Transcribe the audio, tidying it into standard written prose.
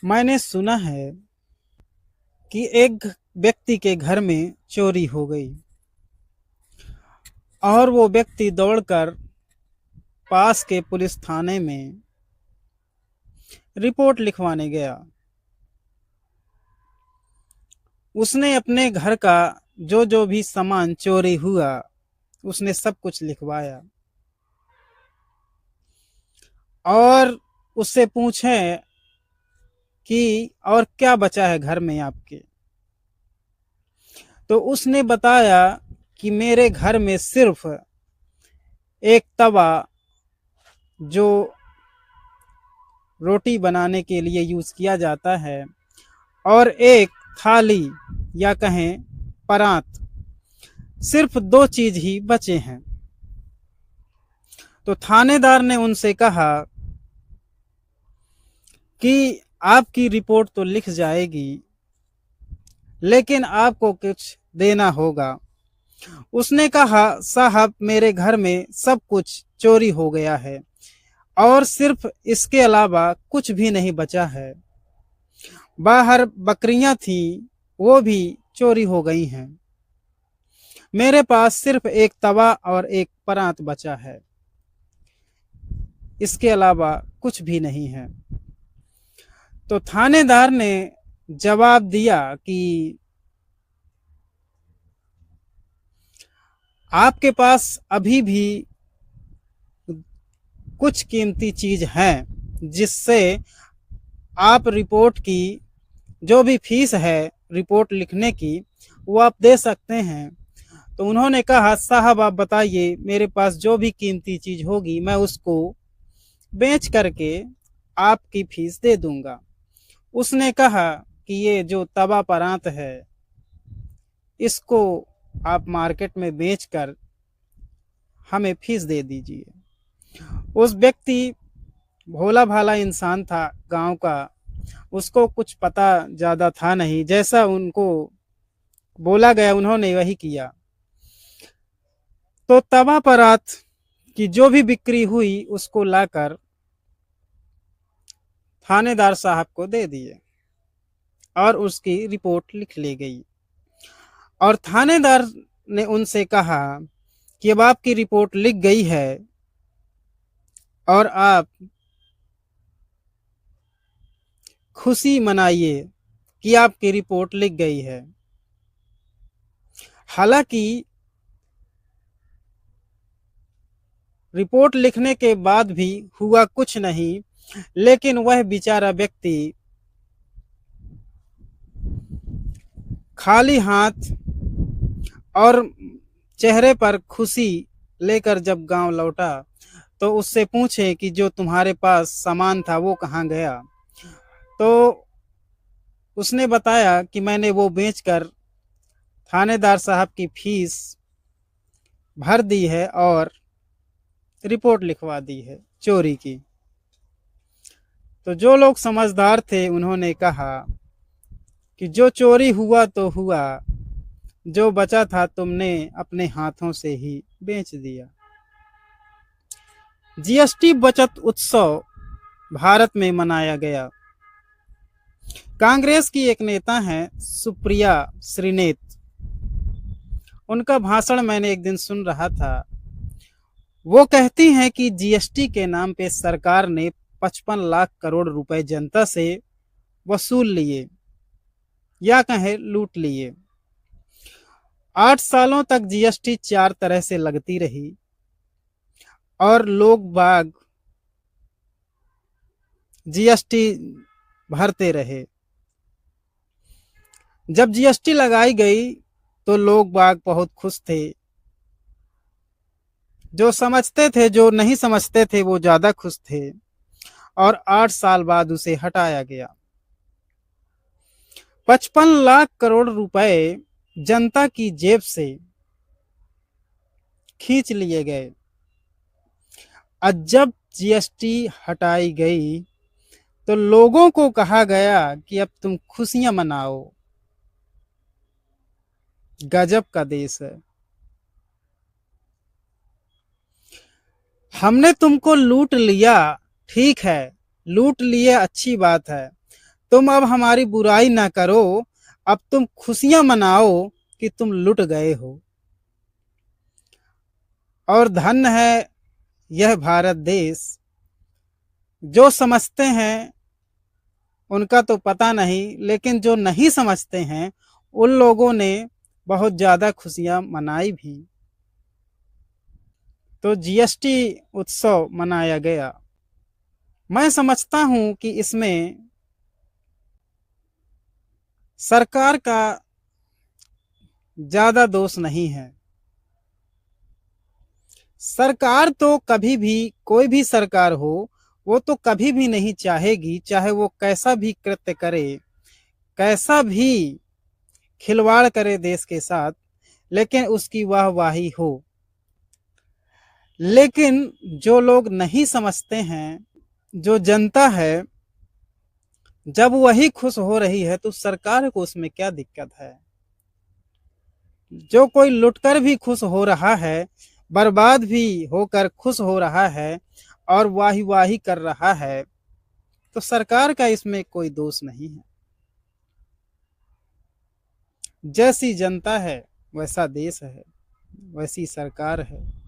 मैंने सुना है कि एक व्यक्ति के घर में चोरी हो गई और वो व्यक्ति दौड़कर पास के पुलिस थाने में रिपोर्ट लिखवाने गया। उसने अपने घर का जो जो भी सामान चोरी हुआ उसने सब कुछ लिखवाया और उससे पूछे कि और क्या बचा है घर में आपके। तो उसने बताया कि मेरे घर में सिर्फ एक तवा जो रोटी बनाने के लिए यूज किया जाता है और एक थाली या कहें परात, सिर्फ दो चीज ही बचे हैं। तो थानेदार ने उनसे कहा कि आपकी रिपोर्ट तो लिख जाएगी लेकिन आपको कुछ देना होगा। उसने कहा साहब मेरे घर में सब कुछ चोरी हो गया है और सिर्फ इसके अलावा कुछ भी नहीं बचा है। बाहर बकरियां थी वो भी चोरी हो गई हैं। मेरे पास सिर्फ एक तवा और एक परात बचा है, इसके अलावा कुछ भी नहीं है। तो थानेदार ने जवाब दिया कि आपके पास अभी भी कुछ कीमती चीज है जिससे आप रिपोर्ट की जो भी फीस है रिपोर्ट लिखने की वो आप दे सकते हैं। तो उन्होंने कहा साहब आप बताइए मेरे पास जो भी कीमती चीज होगी मैं उसको बेच करके आपकी फीस दे दूंगा। उसने कहा कि ये जो तवा परात है इसको आप मार्केट में बेचकर हमें फीस दे दीजिए। उस व्यक्ति भोला भाला इंसान था गांव का, उसको कुछ पता ज्यादा था नहीं, जैसा उनको बोला गया उन्होंने वही किया। तो तवा परात की जो भी बिक्री हुई उसको लाकर थानेदार साहब को दे दिए और उसकी रिपोर्ट लिख ली गई। और थानेदार ने उनसे कहा कि अब आपकी रिपोर्ट लिख गई है और आप खुशी मनाइए कि आपकी रिपोर्ट लिख गई है। हालांकि रिपोर्ट लिखने के बाद भी हुआ कुछ नहीं, लेकिन वह बेचारा व्यक्ति खाली हाथ और चेहरे पर खुशी लेकर जब गांव लौटा तो उससे पूछे कि जो तुम्हारे पास सामान था वो कहाँ गया। तो उसने बताया कि मैंने वो बेचकर थानेदार साहब की फीस भर दी है और रिपोर्ट लिखवा दी है चोरी की। तो जो लोग समझदार थे उन्होंने कहा कि जो चोरी हुआ तो हुआ, जो बचा था तुमने अपने हाथों से ही बेच दिया। जीएसटी बचत उत्सव भारत में मनाया गया। कांग्रेस की एक नेता हैं सुप्रिया श्रीनेत, उनका भाषण मैंने एक दिन सुन रहा था। वो कहती हैं कि जीएसटी के नाम पे सरकार ने 55 लाख करोड़ रुपए जनता से वसूल लिए या कहें लूट लिए। 8 सालों तक जीएसटी 4 तरह से लगती रही और लोग बाग जीएसटी भरते रहे। जब जीएसटी लगाई गई तो लोग बाग बहुत खुश थे, जो समझते थे जो नहीं समझते थे वो ज्यादा खुश थे। और 8 साल बाद उसे हटाया गया। 55 लाख करोड़ रुपए जनता की जेब से खींच लिए गए। जब जीएसटी हटाई गई तो लोगों को कहा गया कि अब तुम खुशियां मनाओ, गजब का देश है। हमने तुमको लूट लिया, ठीक है, लूट लिए अच्छी बात है, तुम अब हमारी बुराई ना करो, अब तुम खुशियां मनाओ कि तुम लुट गए हो। और धन्य है यह भारत देश, जो समझते हैं उनका तो पता नहीं, लेकिन जो नहीं समझते हैं उन लोगों ने बहुत ज्यादा खुशियां मनाई भी। तो जीएसटी उत्सव मनाया गया। मैं समझता हूं कि इसमें सरकार का ज्यादा दोष नहीं है। सरकार तो कभी भी, कोई भी सरकार हो, वो तो कभी भी नहीं चाहेगी, चाहे वो कैसा भी कृत्य करे, कैसा भी खिलवाड़ करे देश के साथ, लेकिन उसकी वाहवाही हो। लेकिन जो लोग नहीं समझते हैं, जो जनता है, जब वही खुश हो रही है तो सरकार को उसमें क्या दिक्कत है। जो कोई लुटकर भी खुश हो रहा है, बर्बाद भी होकर खुश हो रहा है और वाही वाही कर रहा है, तो सरकार का इसमें कोई दोष नहीं है। जैसी जनता है वैसा देश है, वैसी सरकार है।